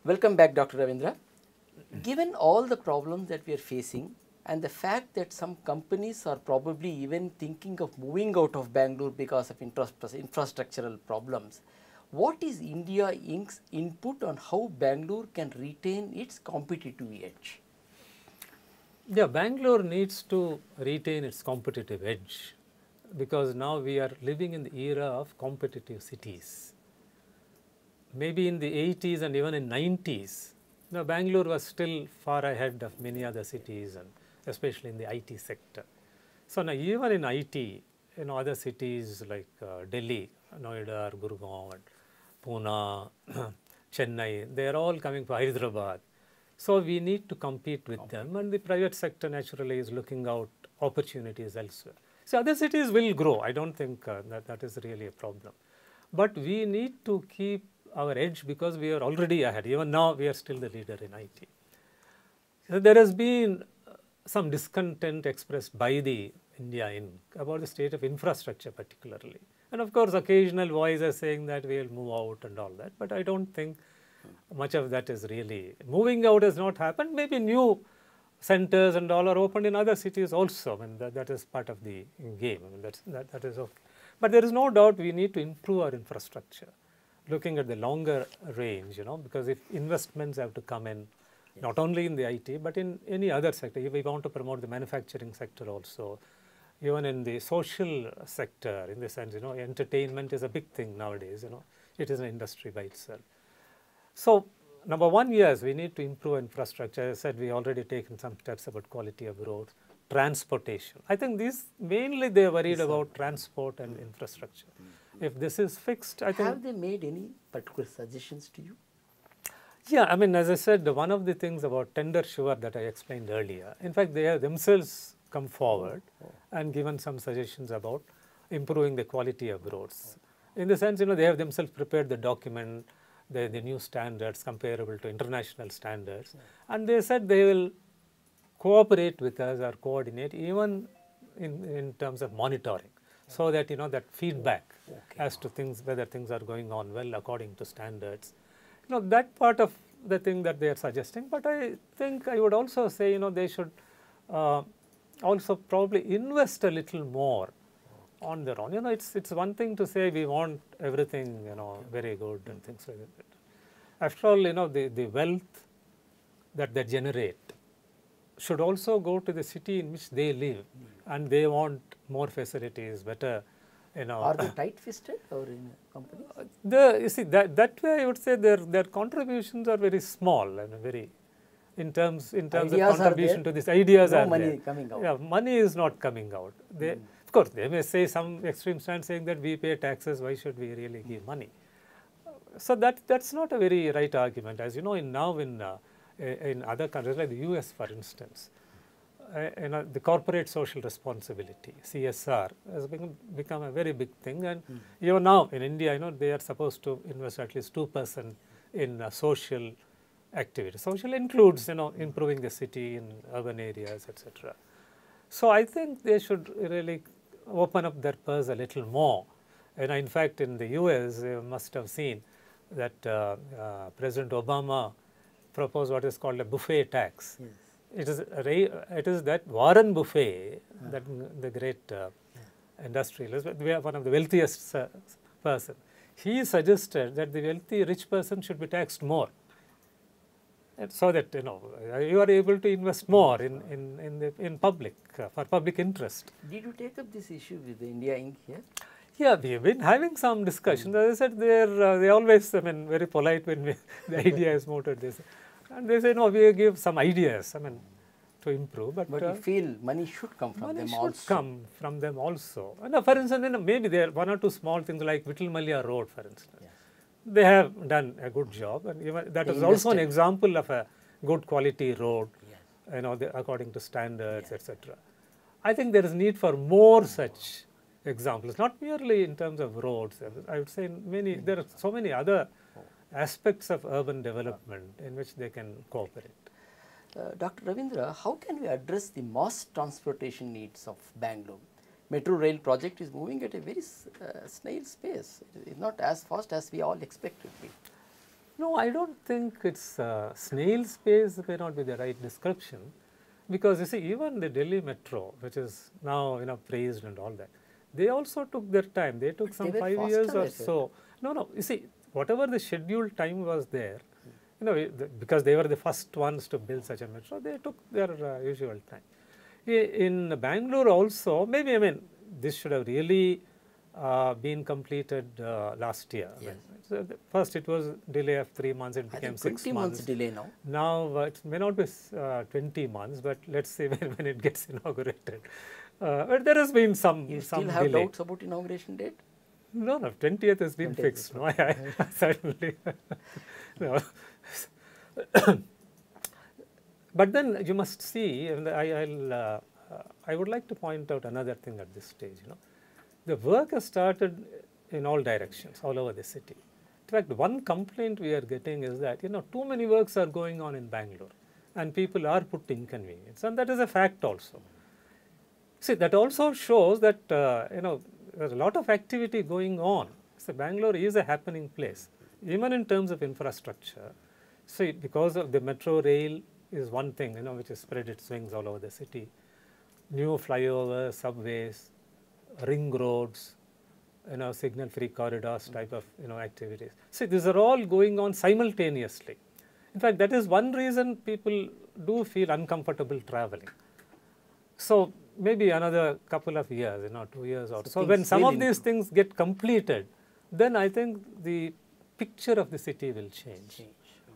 Welcome back, Dr. Ravindra. Given all the problems that we are facing and the fact that some companies are probably even thinking of moving out of Bangalore because of infrastructural problems, what is India Inc.'s input on how Bangalore can retain its competitive edge? Yeah, Bangalore needs to retain its competitive edge because now we are living in the era of competitive cities. Maybe in the 80s and even in 90s, Bangalore was still far ahead of many other cities, and especially in the IT sector. So now even in IT, other cities like Delhi, Noida, Gurgaon, and Pune, Chennai, they are all coming from Hyderabad. So we need to compete with them, and the private sector naturally is looking out opportunities elsewhere. So other cities will grow. I don't think that is really a problem. But we need to keep our edge because we are already ahead. Even now, we are still the leader in IT. So there has been some discontent expressed by the India Inc. about the state of infrastructure particularly. And of course, occasional voices saying that we will move out and all that. But I don't think much of that is really, moving out has not happened. Maybe new centers and all are opened in other cities also. I mean, that is part of the game. I mean, that is okay. But there is no doubt we need to improve our infrastructure, looking at the longer range, because if investments have to come in, not only in the IT, but in any other sector. If we want to promote the manufacturing sector also, even in the social sector, in the sense, entertainment is a big thing nowadays, it is an industry by itself. So, number one, yes, we need to improve infrastructure. As I said, we already taken some steps about quality of roads, transportation. I think these, mainly they are worried about transport and infrastructure. If this is fixed, I think. Have they made any particular suggestions to you? Yeah, I mean, as I said, one of the things about tender sure that I explained earlier, in fact, they have themselves come forward and given some suggestions about improving the quality of roads. In the sense, they have themselves prepared the document, the new standards comparable to international standards, and they said they will cooperate with us or coordinate even in terms of monitoring, so that that feedback as to things, whether things are going on well according to standards, that part of the thing that they are suggesting. But I think I would also say they should also probably invest a little more on their own. It's one thing to say we want everything very good and things like that. After all, the wealth that they generate should also go to the city in which they live, and they want more facilities, better, Are they tight-fisted or in companies? You see, that way I would say their contributions are very small and very, in terms of contribution to these ideas. No money coming out. Yeah, money is not coming out. They, of course, they may say some extreme stand saying that we pay taxes, why should we really give money? So that's not a very right argument. As you know, in other countries like the US, for instance, the corporate social responsibility, CSR, has become a very big thing. And even now in India, they are supposed to invest at least 2% in social activity. Social includes, improving the city in urban areas, etc. So I think they should really open up their purse a little more. And in fact, in the US, you must have seen that President Obama proposed what is called a buffet tax. Yes. It is that Warren Buffett, that the great industrialist, we are one of the wealthiest person. He suggested that the wealthy rich person should be taxed more, and so that you are able to invest more in public for public interest. Did you take up this issue with the India Inc. here? Yeah, we have been having some discussions. As I said, they always, very polite when the idea is mooted. And they say, no, we give some ideas, to improve. But you feel money should come from them also. Money should come from them also. And for instance, maybe there are one or two small things like Vittalmalya Road, for instance. Yes. They have done a good job, and even that is also an example of a good quality road, yes. According to standards, yes. etc. I think there is need for more such examples, not merely in terms of roads. I would say there are so many other aspects of urban development in which they can cooperate. Dr. Ravindra, how can we address the mass transportation needs of Bangalore? Metro rail project is moving at a very snail pace. It is not as fast as we all expect it to be. No, I don't think it's snail's pace may not be the right description, because you see, even the Delhi Metro, which is now praised and all that, they also took their time. They took some were 5 years faster, or I felt. so. No, you see, whatever the scheduled time was there, because they were the first ones to build such a metro, they took their usual time. In Bangalore also, maybe, I mean, this should have really been completed last year. Yes. So first it was delay of 3 months, it became 6 20 months delay now. Now it may not be 20 months, but let's say when it gets inaugurated. But there has been some You some still have delay. doubts about inauguration date? No, 20th has been 20th fixed. No, I certainly. No. But then you must see, and I would like to point out another thing at this stage. The work has started in all directions, all over the city. In fact, one complaint we are getting is that too many works are going on in Bangalore, and people are put to inconvenience, and that is a fact also. See, that also shows that there's a lot of activity going on. So Bangalore is a happening place, even in terms of infrastructure. See, because of the metro rail is one thing, which has spread its wings all over the city. New flyovers, subways, ring roads, signal-free corridors type of activities. See, these are all going on simultaneously. In fact, that is one reason people do feel uncomfortable traveling. So maybe another couple of years, 2 years or so, when some of these things get completed, then I think the picture of the city will change.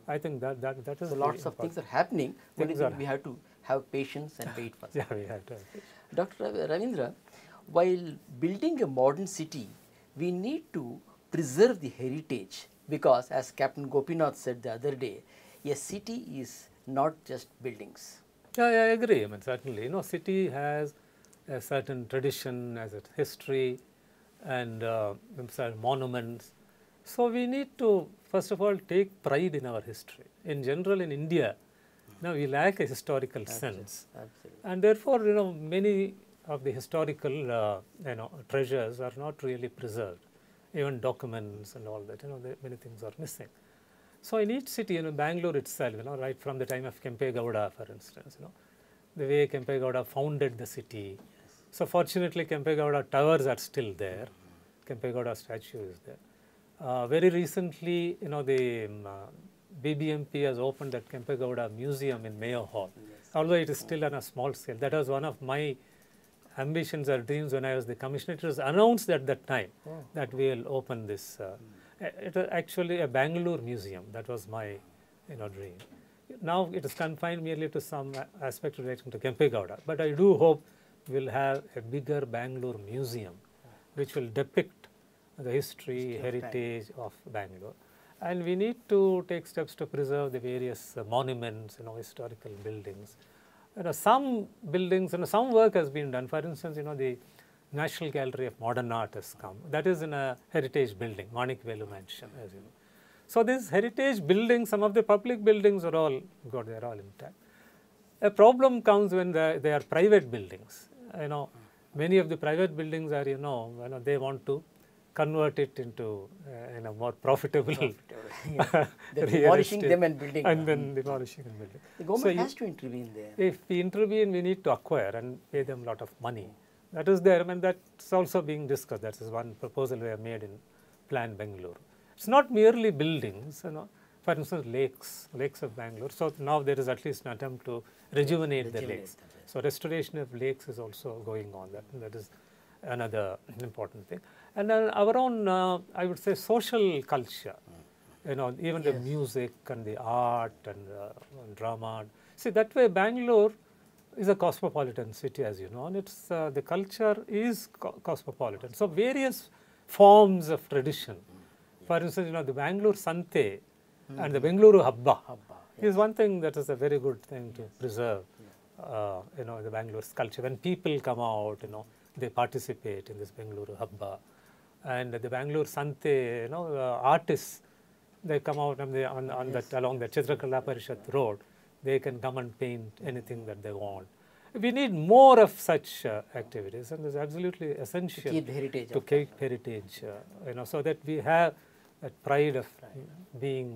I think that is so lots of things are happening. Only thing we have to have patience and wait for. Yeah, we have to. Dr. Ravindra, while building a modern city, we need to preserve the heritage, because as Captain Gopinath said the other day, a city is not just buildings. Yeah, I agree. I mean, certainly, city has a certain tradition, has its history, and certain monuments. So we need to, first of all, take pride in our history. In general, in India, we lack a historical sense, and therefore, many of the historical, treasures are not really preserved. Even documents and all that, many things are missing. So in each city, Bangalore itself, right from the time of Kempe Gowda, for instance, the way Kempe Gowda founded the city. Yes. So fortunately, Kempe Gowda towers are still there. Kempe Gowda statue is there. Very recently, the BBMP has opened that Kempe Gowda Museum in Mayo Hall, although it is still on a small scale. That was one of my ambitions or dreams when I was the commissioner. It was announced at that time that we will open this. It was actually a Bangalore museum. That was my dream. Now it is confined merely to some aspect relating to Kempe Gowda, but I do hope we will have a bigger Bangalore museum which will depict the history, heritage of Bangalore. And we need to take steps to preserve the various monuments, historical buildings. Some buildings, some work has been done. For instance, the National Gallery of Modern Art has come. That is in a heritage building, Manikvelu Mansion, as you know. So these heritage buildings, some of the public buildings are all good, they are all intact. A problem comes when they are private buildings. Many of the private buildings are, they want to convert it into more profitable. They're demolishing them and building. And then demolishing and building. The government has to intervene there. If we intervene, we need to acquire and pay them a lot of money. That is there, and that's also being discussed. That is one proposal we have made in Plan Bengaluru. It's not merely buildings, for instance, lakes of Bangalore. So now there is at least an attempt to rejuvenate the lakes. So restoration of lakes is also going on. That is another important thing. And then our own, I would say, social culture. Even the music and the art and drama. See, that way Bangalore is a cosmopolitan city, as you know, and it's the culture is cosmopolitan. So various forms of tradition. For instance, the Bangalore Sante and the Bengaluru Habba is one thing that is a very good thing to preserve. The Bangalore's culture. When people come out, they participate in this Bengaluru Habba, and the Bangalore Sante, artists, they come out and they on that along the Chitrakala Parishat road. They can come and paint anything that they want. We need more of such activities, and it's absolutely essential to keep heritage, so that we have that pride of being